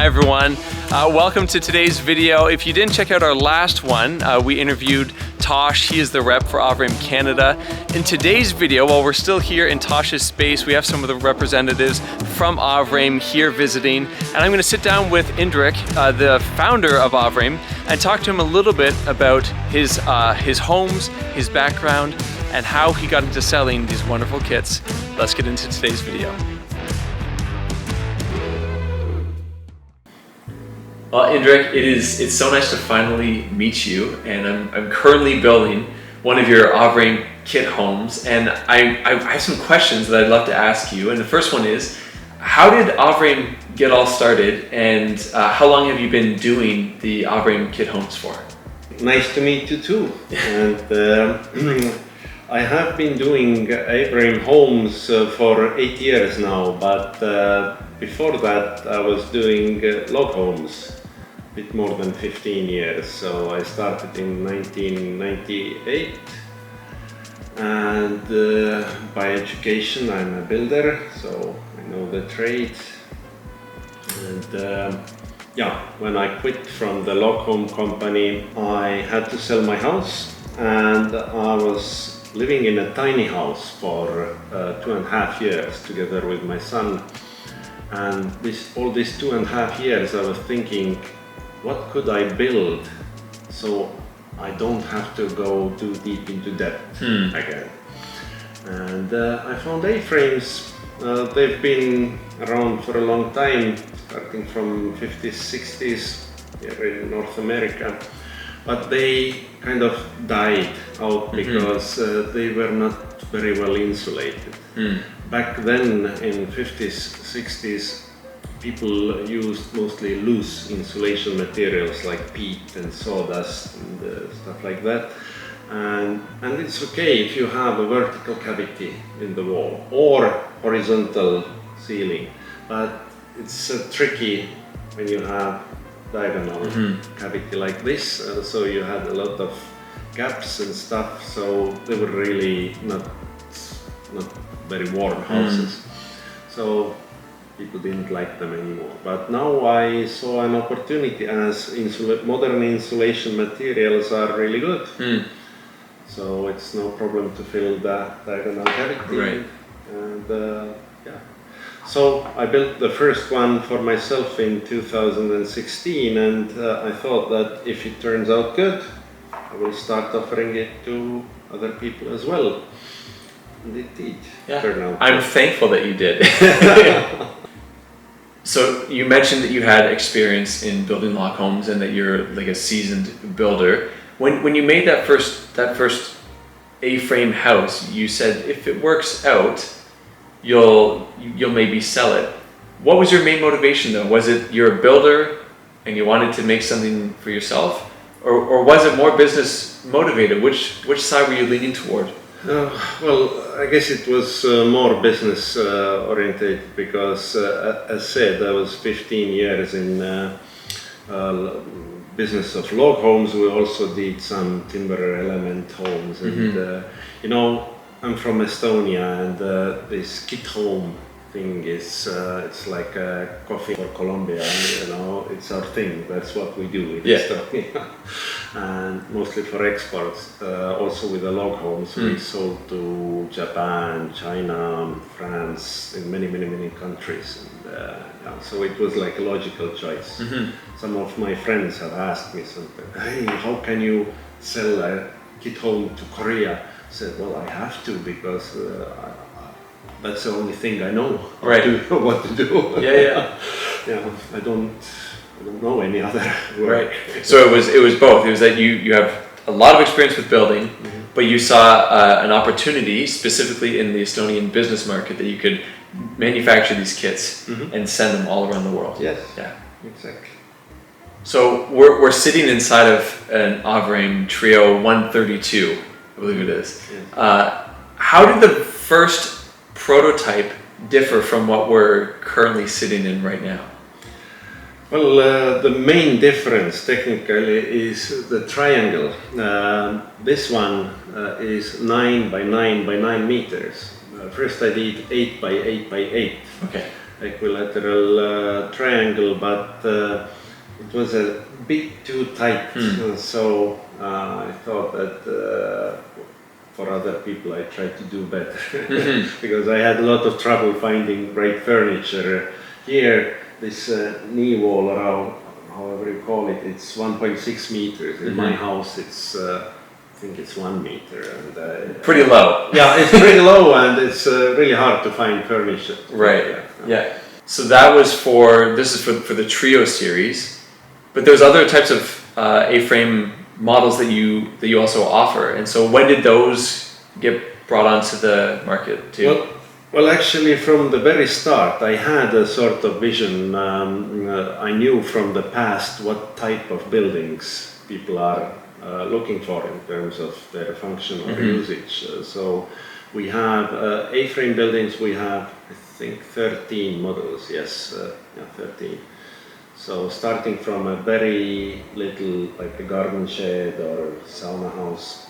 Hi everyone, welcome to today's video. If you didn't check out our last one, we interviewed Tosh. He is the rep for Avrame Canada. In today's video, while we're still here in Tosh's space, we have some of the representatives from Avrame here visiting, and I'm going to sit down with Indrek, the founder of Avrame, and talk to him a little bit about his homes, his background, and how he got into selling these wonderful kits. Let's get into today's video. Well, Indrek, it's so nice to finally meet you, and I'm currently building one of your Avrame kit homes, and I have some questions that I'd love to ask you. And the first one is, how did Avrame get all started, and how long have you been doing the Avrame kit homes for? Nice to meet you too. And I have been doing Avrame homes for 8 years now, but before that I was doing log homes. Bit more than 15 years. So I started in 1998, and by education I'm a builder, so I know the trade. And yeah, when I quit from the log home company, I had to sell my house, and I was living in a tiny house for 2.5 years together with my son. And all these 2.5 years I was thinking, what could I build so I don't have to go too deep into debt again? And I found A-frames. They've been around for a long time, starting from 50s, 60s here in North America. But they kind of died out because they were not very well insulated. Back then in 50s, 60s, people used mostly loose insulation materials like peat and sawdust and stuff like that. And it's okay if you have a vertical cavity in the wall or horizontal ceiling, but it's tricky when you have diagonal cavity like this. So you had a lot of gaps and stuff, so they were really not very warm houses. So people didn't like them anymore. But now I saw an opportunity, as modern insulation materials are really good. So it's no problem to fill the diagonal cavity. Right. And yeah. So I built the first one for myself in 2016, and I thought that if it turns out good, I will start offering it to other people as well. And it did turn out I'm good. thankful that you did. So you mentioned that you had experience in building log homes and that you're like a seasoned builder. When you made that first A-frame house, you said if it works out, you'll maybe sell it. What was your main motivation though? Was it you're a builder and you wanted to make something for yourself, or was it more business motivated? Which side were you leaning toward? Well, I guess it was more business oriented because, as said, I was 15 years in business of log homes. We also did some timber element homes, and you know, I'm from Estonia, and this kit home thing is it's like a coffee for Colombia. You know, it's our thing. That's what we do in Estonia. And mostly for exports. Also with the log homes, we sold to Japan, China, France, in many countries. And yeah, so it was like a logical choice. Some of my friends have asked me something, hey, how can you sell a kit home to Korea? I said, well, I have to, because that's the only thing I know what to do. Yeah, I don't know any other work. Right. So it was both. It was that you have a lot of experience with building, but you saw an opportunity specifically in the Estonian business market that you could manufacture these kits and send them all around the world. Yes. Yeah. Exactly. So we're sitting inside of an Avrame Trio 132, I believe it is. Yes. How did the first prototype differ from what we're currently sitting in right now? Well, the main difference technically is the triangle. This one is 9 by 9 by 9 meters. First I did 8 by 8 by 8. Okay. equilateral triangle, but it was a bit too tight. So I thought that for other people I tried to do better because I had a lot of trouble finding great furniture. Here, this knee wall around, however you call it, it's 1.6 meters. In my house, it's I think it's 1 meter. And pretty low. Yeah, it's pretty low, and it's really hard to find furniture. Right. Yeah. So that was this is for the Trio series, but there's other types of A-frame models that you also offer. And so when did those get brought onto the market too? Well, actually, from the very start, I had a sort of vision. I knew from the past what type of buildings people are looking for in terms of their function or usage. So we have A-frame buildings. We have, I think, 13 models. Yes, 13. So starting from a very little, like a garden shed or sauna house,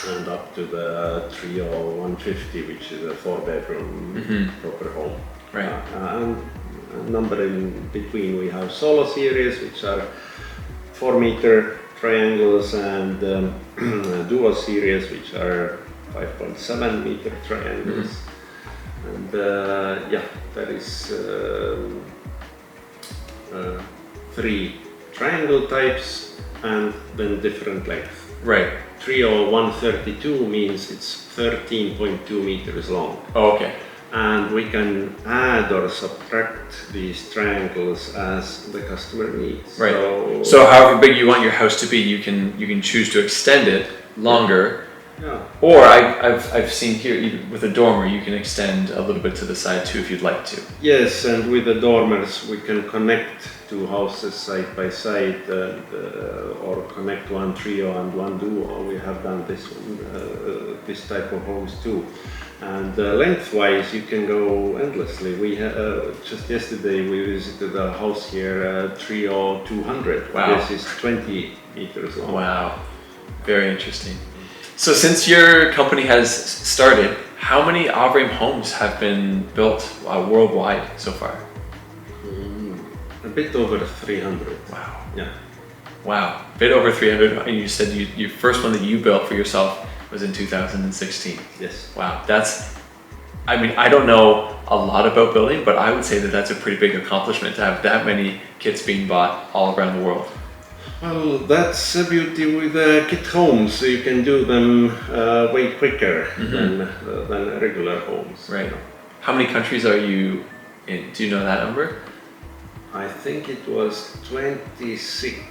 and up to the Trio 150, which is a 4-bedroom proper home. Right. And a number in between. We have Solo series, which are 4-meter triangles, and Duo series, which are 5.7-meter triangles. And there is 3 triangle types and then different length. Right. Trio 132 means it's 13.2 meters long. Oh, okay. And we can add or subtract these triangles as the customer needs. Right. So however big you want your house to be, you can choose to extend it longer. Yeah. Or I've seen here, even with a dormer, you can extend a little bit to the side too if you'd like to. Yes, and with the dormers we can connect 2 houses side by side, or connect 1 Trio and 1 Duo. We have done this type of homes too. And lengthwise, you can go endlessly. We just yesterday we visited a house here, Trio 200. Wow. This is 20 meters long. Wow, very interesting. So since your company has started, how many Avrame homes have been built worldwide so far? A bit over 300. Wow. Yeah. Wow, a bit over 300. And you said your first one that you built for yourself was in 2016. Yes. Wow, I don't know a lot about building, but I would say that that's a pretty big accomplishment to have that many kits being bought all around the world. Well, that's the beauty with kit homes. You can do them way quicker than regular homes. Right. How many countries are you in? Do you know that number? I think it was 26,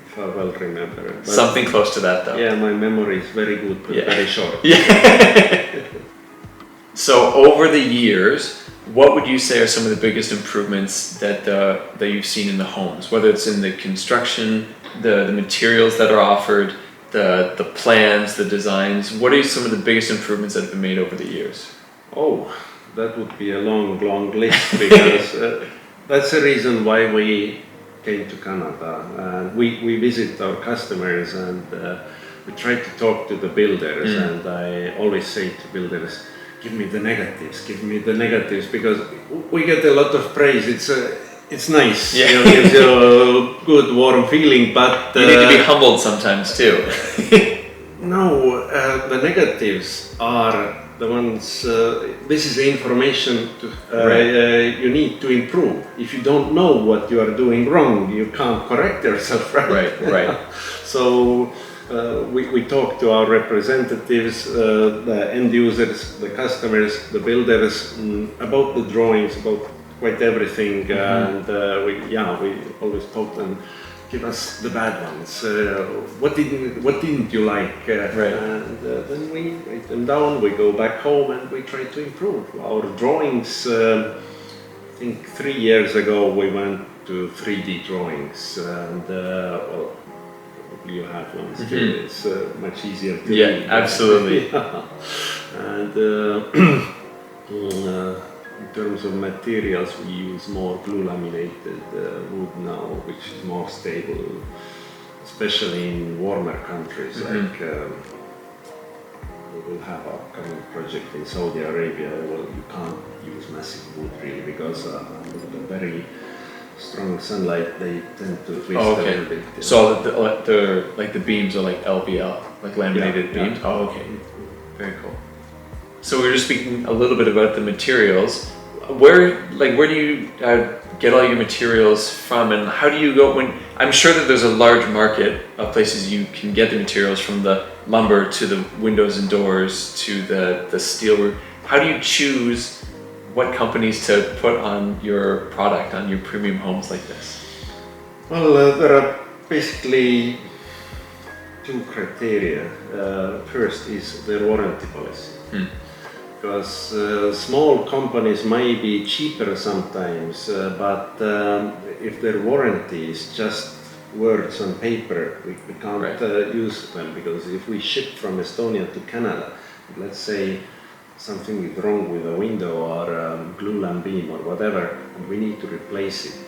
if I well remember. But something close to that, though. Yeah, my memory is very good, but very short. Yeah. So over the years, what would you say are some of the biggest improvements that you've seen in the homes? Whether it's in the construction, the materials that are offered, the plans, the designs. What are some of the biggest improvements that have been made over the years? Oh, that would be a long list, because that's the reason why we came to Canada. We visit our customers, and we try to talk to the builders, and I always say to builders, give me the negatives, because we get a lot of praise. It's nice, gives you a good warm feeling, but you need to be humbled sometimes too. No, the negatives are the ones. This is the information you need to improve. If you don't know what you are doing wrong, you can't correct yourself, right? Right. So we talk to our representatives, the end users, the customers, the builders, about the drawings, about quite everything, and we always talk to them. Give us the bad ones. What didn't you like? And then we write them down. We go back home and we try to improve our drawings. I think 3 years ago we went to 3D drawings, and you have ones too. It's much easier to read. Absolutely. And in terms of materials, we use more glue laminated wood now, which is more stable, especially in warmer countries we will have a upcoming project in Saudi Arabia. Well, you can't use massive wood really because with the very strong sunlight they tend to twist a little bit. Yeah. So the beams are like LVL, like laminated beams. Oh, okay. Very cool. So we were just speaking a little bit about the materials. Where do you get all your materials from, and how do you go when? I'm sure that there's a large market of places you can get the materials, from the lumber to the windows and doors to the steel. How do you choose what companies to put on your product, on your premium homes like this? Well, there are basically two criteria. First is their warranty policy. Because small companies may be cheaper sometimes, but if their warranty is just words on paper, we can't use them, because if we ship from Estonia to Canada, let's say something is wrong with a window or glue lamp beam or whatever, and we need to replace it,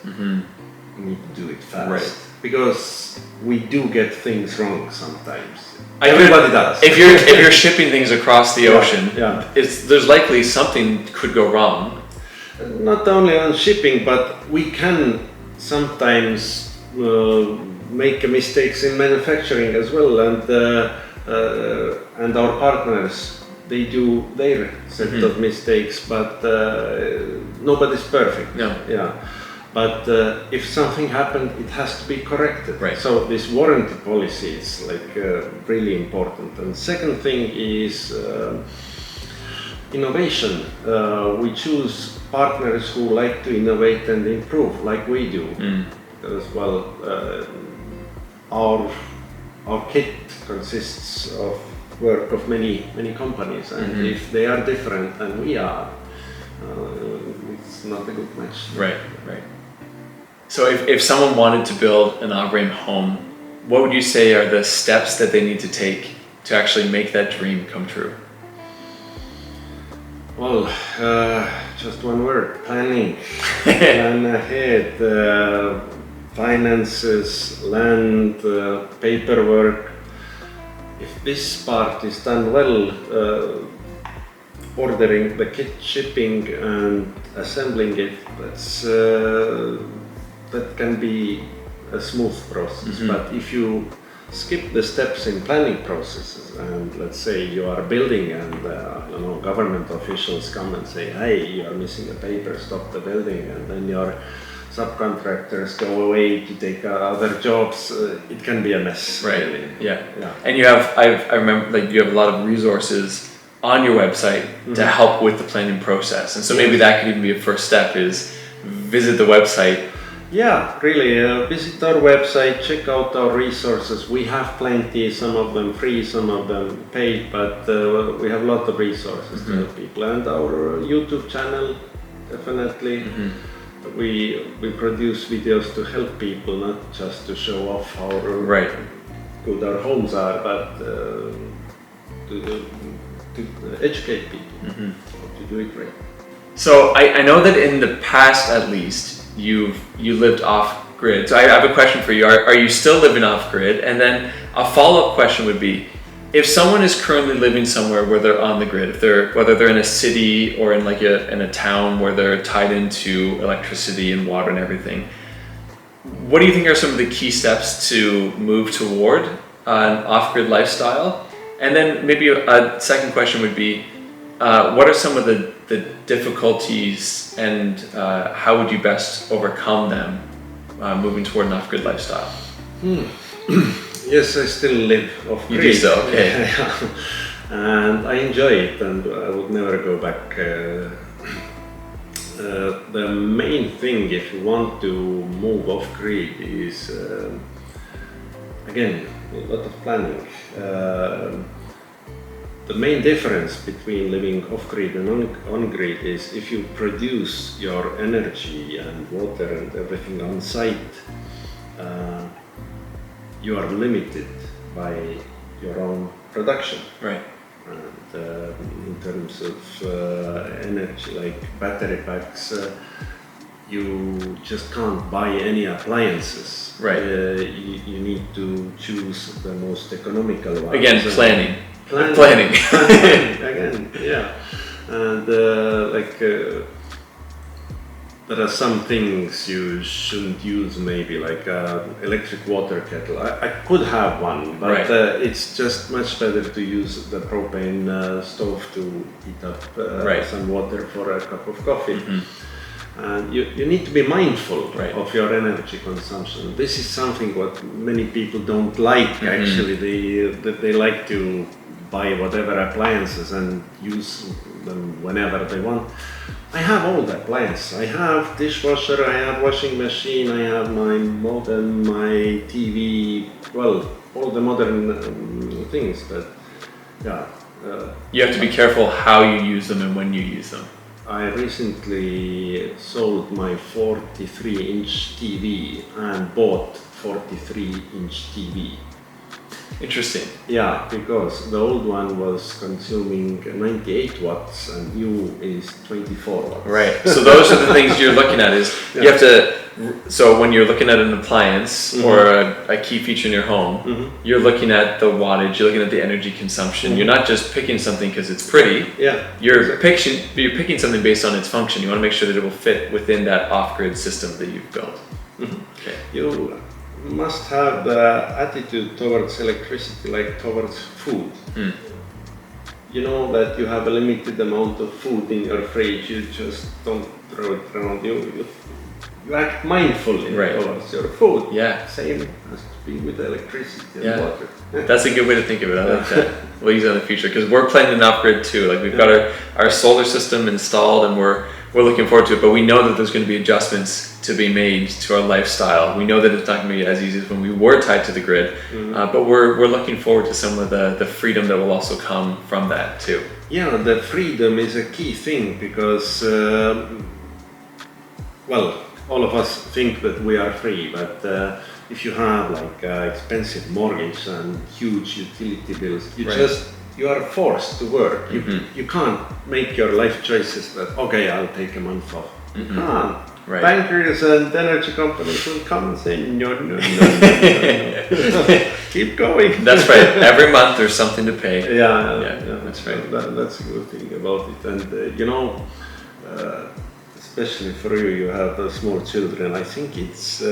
we need to do it fast. Right. Because we do get things wrong sometimes. Everybody does. If you're shipping things across the ocean, there's likely something could go wrong. Not only on shipping, but we can sometimes make mistakes in manufacturing as well, and our partners, they do their set of mistakes, but nobody's perfect. No. Yeah. But if something happened, it has to be corrected. Right. So this warranty policy is like really important. And second thing is innovation. We choose partners who like to innovate and improve, like we do. Because our kit consists of work of many companies, and if they are different than we are, it's not a good match. Right. So if someone wanted to build an Avrame home, what would you say are the steps that they need to take to actually make that dream come true? Well, just one word: planning. Plan ahead. Finances, land, paperwork. If this part is done well, ordering the kit, shipping and assembling it, that can be a smooth process. But if you skip the steps in planning processes, and let's say you are building and government officials come and say, hey, you are missing a paper, stop the building, and then your subcontractors go away to take other jobs, it can be a mess. Right. Really. Yeah. And you have, I remember, you have a lot of resources on your website to help with the planning process, and so maybe that could even be a first step, is visit the website. Yeah, really, visit our website, check out our resources. We have plenty, some of them free, some of them paid, but we have a lot of resources to help people. And our YouTube channel, definitely. We produce videos to help people, not just to show off how good our homes are, but to educate people how to do it right. So I know that in the past, at least, you lived off grid. So I have a question for you. Are you still living off grid? And then a follow-up question would be, if someone is currently living somewhere where they're on the grid, whether they're in a city or in in a town where they're tied into electricity and water and everything, what do you think are some of the key steps to move toward an off-grid lifestyle? And then maybe a second question would be, what are some of the difficulties, and how would you best overcome them moving toward an off-grid lifestyle? Yes, I still live off-grid. You do so, okay. And I enjoy it, and I would never go back. The main thing, if you want to move off-grid, is again a lot of planning. The main difference between living off-grid and on-grid is if you produce your energy and water and everything on site, you are limited by your own production. Right. And in terms of energy, like battery packs, you just can't buy any appliances. Right. You need to choose the most economical ones. Again, planning. Planning. Again, yeah. And there are some things you shouldn't use, maybe like electric water kettle. I could have one, but Right. It's just much better to use the propane stove to heat up Right. some water for a cup of coffee. And you need to be mindful Right. of your energy consumption. This is something what many people don't like. Actually, they like to buy whatever appliances and use them whenever they want. I have all the appliances. I have dishwasher, I have washing machine, I have my modem, my TV, well, all the modern things, but yeah. You have to be careful how you use them and when you use them. I recently sold my 43-inch TV and bought 43-inch TV. Interesting. Yeah, because the old one was consuming 98 watts and new is 24 watts. Right. So those are the things you're looking at is you have to, so when you're looking at an appliance or a key feature in your home, you're looking at the wattage, you're looking at the energy consumption. You're not just picking something because it's pretty. Yeah. You're picking something based on its function. You want to make sure that it will fit within that off-grid system that you've built. Okay. You must have the attitude towards electricity like towards food. You know that you have a limited amount of food in your fridge, you just don't throw it around. You act mindfully towards your food. Yeah. Same has to be with electricity and water. That's a good way to think of it. I like that. We'll use that in the future because we're planning an off-grid too. Like we've got our solar system installed and we're looking forward to it, but we know that there's going to be adjustments to be made to our lifestyle. We know that it's not going to be as easy as when we were tied to the grid, but we're looking forward to some of the freedom that will also come from that too. Yeah, the freedom is a key thing because, well, all of us think that we are free, but if you have like expensive mortgage and huge utility bills, you are forced to work. You can't make your life choices that, okay, I'll take a month off. You can't. Right. Bankers and energy companies will come and say, no. Keep going. That's right. Every month there's something to pay. Yeah, that's right. That's a good thing about it. And you know, especially for you, you have small children. I think it's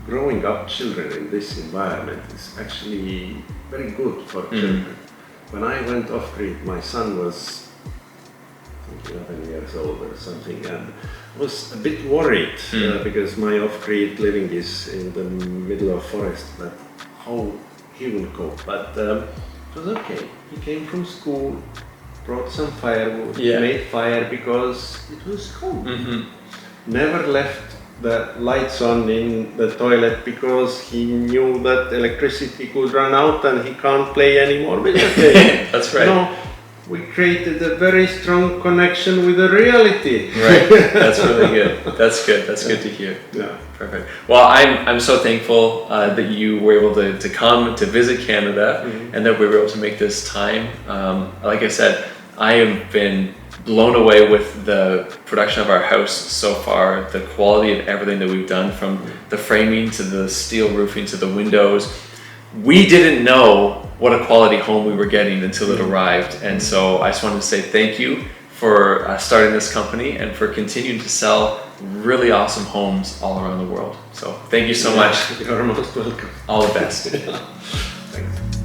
growing up children in this environment is actually very good for children. When I went off-grid, my son was 11 years old or something, and I was a bit worried because my off-grid living is in the middle of forest, but how he will cope. But it was okay. He came from school, brought some firewood, made fire because it was cold. Never left the lights on in the toilet because he knew that electricity could run out and he can't play anymore video games. That's right. You know, we created a very strong connection with the reality. Right. That's really good. That's good. That's good to hear. Yeah. Perfect. Well, I'm so thankful that you were able to come to visit Canada and that we were able to make this time. Like I said, I have been blown away with the production of our house so far, the quality of everything that we've done, from the framing to the steel roofing to the windows. We didn't know what a quality home we were getting until it arrived, and so I just wanted to say thank you for starting this company and for continuing to sell really awesome homes all around the world. So thank you so much. You're most welcome. All the best. Thanks.